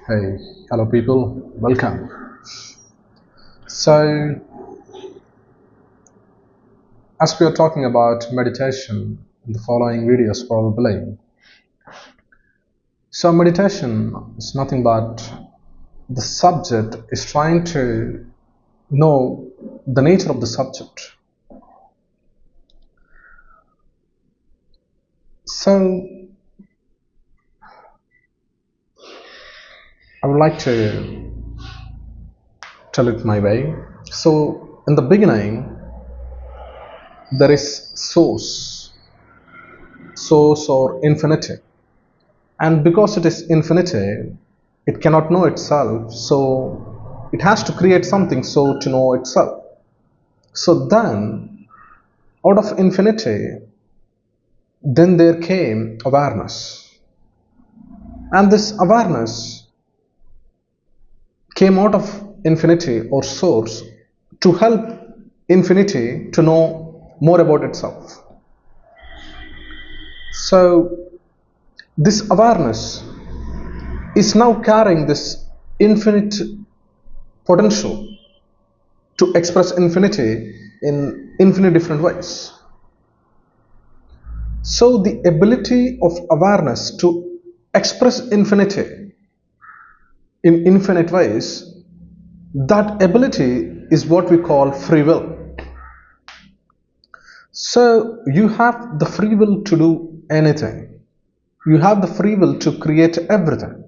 Hey, hello people, welcome. So, as we are talking about meditation in the following videos, probably. So, meditation is nothing but the subject is trying to know the nature of the subject. So, I would like to tell it my way. So, in the beginning, there is source or infinity. And because it is infinity, it cannot know itself, so it has to create something so to know itself. So then, out of infinity, then there came awareness. And this awareness came out of infinity or source to help infinity to know more about itself. So, this awareness is now carrying this infinite potential to express infinity in infinite different ways. So the ability of awareness to express infinity in infinite ways, that ability is what we call free will. So you have the free will to do anything. You have the free will to create everything.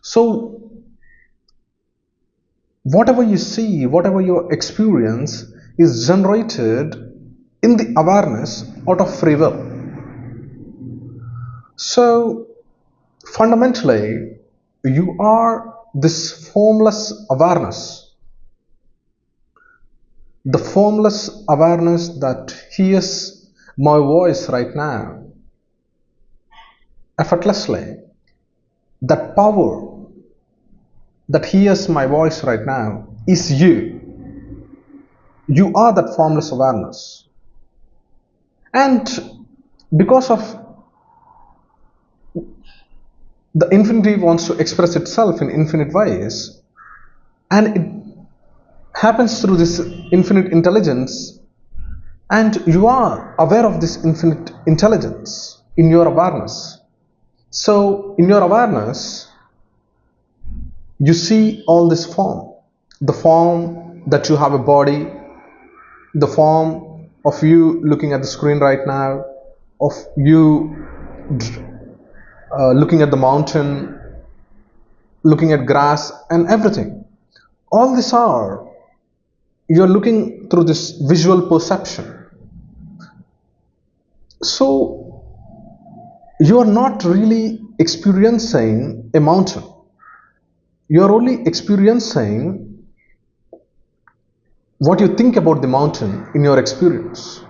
So whatever you see, whatever your experience is generated in the awareness out of free will. So fundamentally, you are this formless awareness, the formless awareness that hears my voice right now effortlessly, that power that hears my voice right now is you. You are that formless awareness. And because of the infinity wants to express itself in infinite ways, and it happens through this infinite intelligence, and you are aware of this infinite intelligence in your awareness. So in your awareness, you see all this form, the form that you have a body, the form of you looking at the screen right now, of you looking at the mountain, looking at grass and everything. All these are, you're looking through this visual perception. So you are not really experiencing a mountain. You are only experiencing what you think about the mountain in your experience.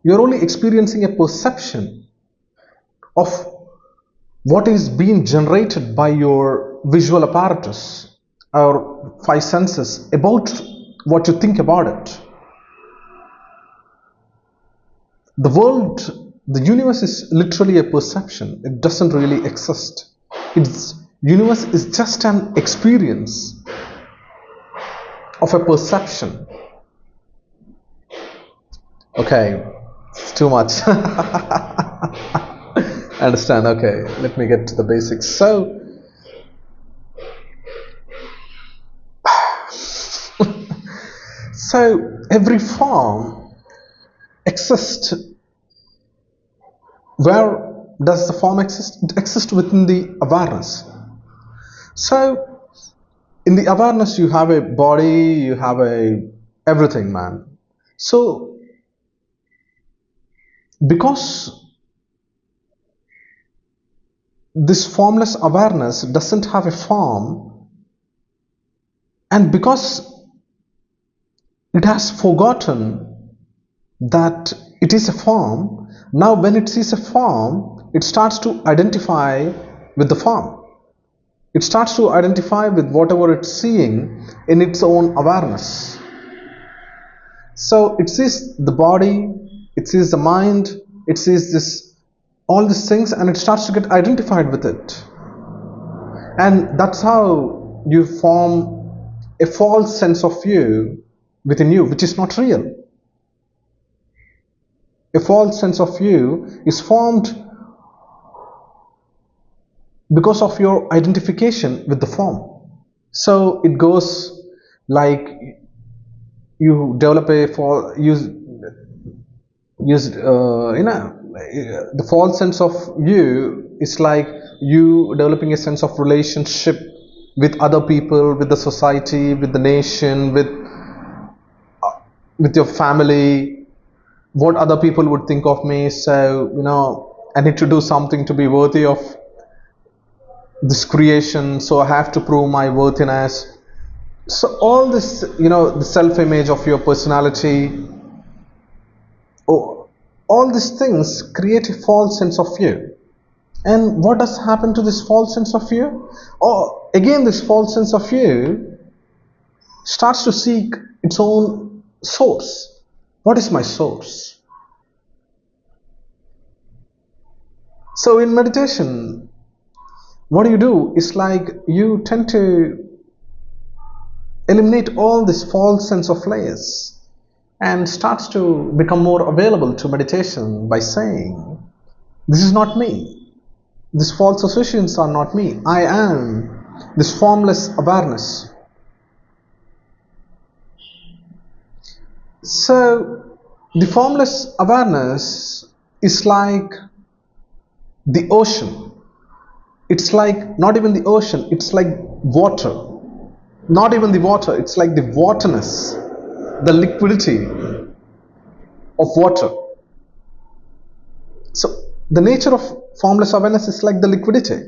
You are only experiencing a perception of what is being generated by your visual apparatus or five senses about what you think about it. The world, the universe is literally a perception. It doesn't really exist. Its universe is just an experience of a perception. Okay, it's too much. I understand. Okay, let me get to the basics. So every form exists. Where does the form exist? It exists within the awareness. So in the awareness, you have a body, you have a everything, man. So because this formless awareness doesn't have a form, and because it has forgotten that it is a form, now when it sees a form, it starts to identify with the form. It starts to identify with whatever it's seeing in its own awareness. So it sees the body, it sees the mind, it sees this all these things, and it starts to get identified with it. And that's how you form a false sense of you within you, which is not real. A false sense of you is formed because of your identification with the form. So it goes like you develop a the false sense of you is like you developing a sense of relationship with other people, with the society, with the nation, with your family, what other people would think of me. So I need to do something to be worthy of this creation, so I have to prove my worthiness. So all this, the self-image of your personality, all these things create a false sense of you. And what does happen to this false sense of you? Or again, this false sense of you starts to seek its own source. What is my source? So in meditation, what you do is like you tend to eliminate all this false sense of layers and starts to become more available to meditation by saying, this is not me. These false associations are not me. I am this formless awareness. So the formless awareness is like the ocean. It's like not even the ocean, it's like water. Not even the water, it's like the waterness, the liquidity of water. So the nature of formless awareness is like the liquidity.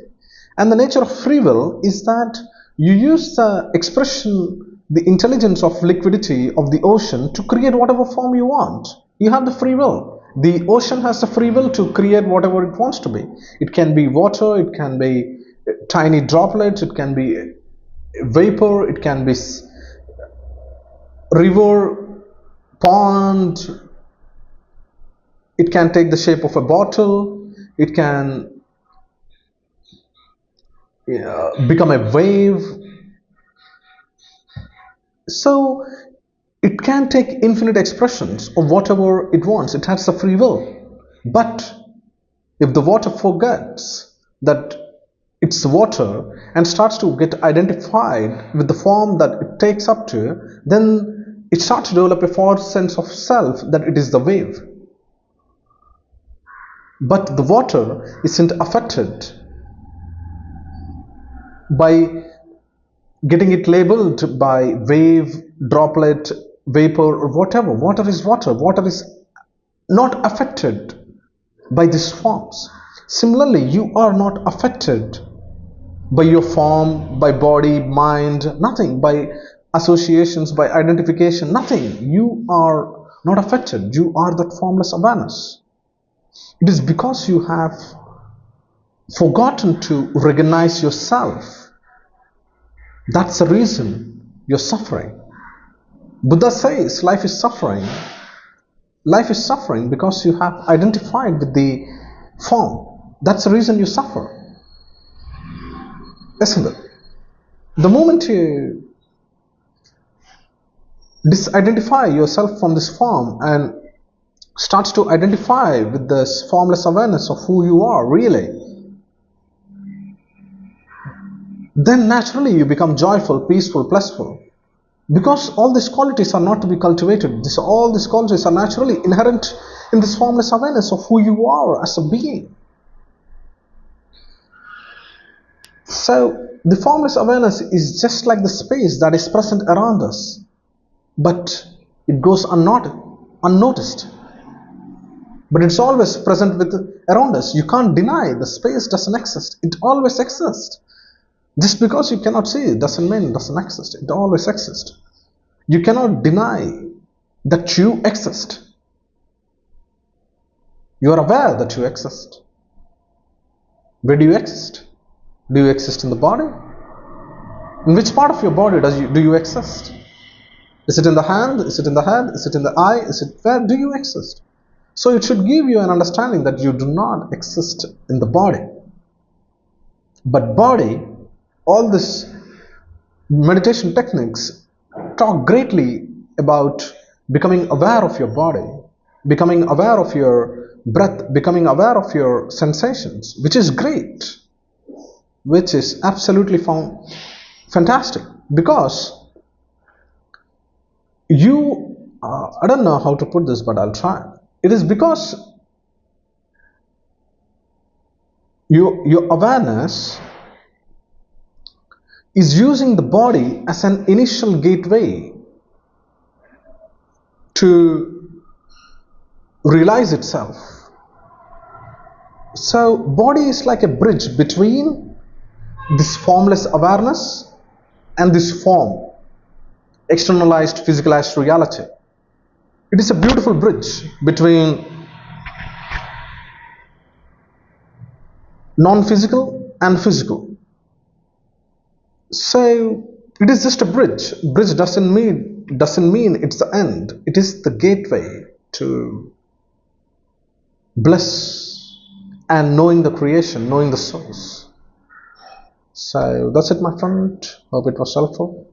And the nature of free will is that you use the expression, the intelligence of liquidity of the ocean to create whatever form you want. You have the free will. The ocean has the free will to create whatever it wants to be. It can be water, it can be tiny droplets, it can be vapor, it can be river, pond, it can take the shape of a bottle, it can become a wave. So it can take infinite expressions of whatever it wants. It has a free will. But if the water forgets that it's water and starts to get identified with the form that it takes up to, then it starts to develop a false sense of self that it is the wave. But the water isn't affected by getting it labeled by wave, droplet, vapor, or whatever. Water is water. Water is not affected by these forms. Similarly, you are not affected by your form, by body, mind, nothing, by associations, by identification, nothing. You are not affected. You are that formless awareness. It is because you have forgotten to recognize yourself. That's the reason you're suffering. Buddha says life is suffering. Life is suffering because you have identified with the form. That's the reason you suffer. Isn't it? The moment you disidentify yourself from this form and starts to identify with this formless awareness of who you are really, then naturally you become joyful, peaceful, blissful. Because all these qualities are not to be cultivated. All these qualities are naturally inherent in this formless awareness of who you are as a being. So the formless awareness is just like the space that is present around us, but it goes unnoticed. But it's always present around us. You can't deny the space doesn't exist. It always exists. Just because you cannot see it doesn't mean it doesn't exist. It always exists. You cannot deny that you exist. You are aware that you exist. Where do you exist? Do you exist in the body? In which part of your body do you exist? Is it in the hand? Is it in the head? Is it in the eye? Where do you exist? So it should give you an understanding that you do not exist in the body. But body all these meditation techniques talk greatly about becoming aware of your body, becoming aware of your breath, becoming aware of your sensations, which is great, which is absolutely fantastic, because I don't know how to put this, but I'll try. It is because your awareness is using the body as an initial gateway to realize itself. So body is like a bridge between this formless awareness and this form, externalized, physicalized reality. It is a beautiful bridge between non-physical and physical. So it is just a bridge. Bridge doesn't mean it's the end. It is the gateway to bliss and knowing the creation, knowing the source. So that's it, my friend. Hope it was helpful.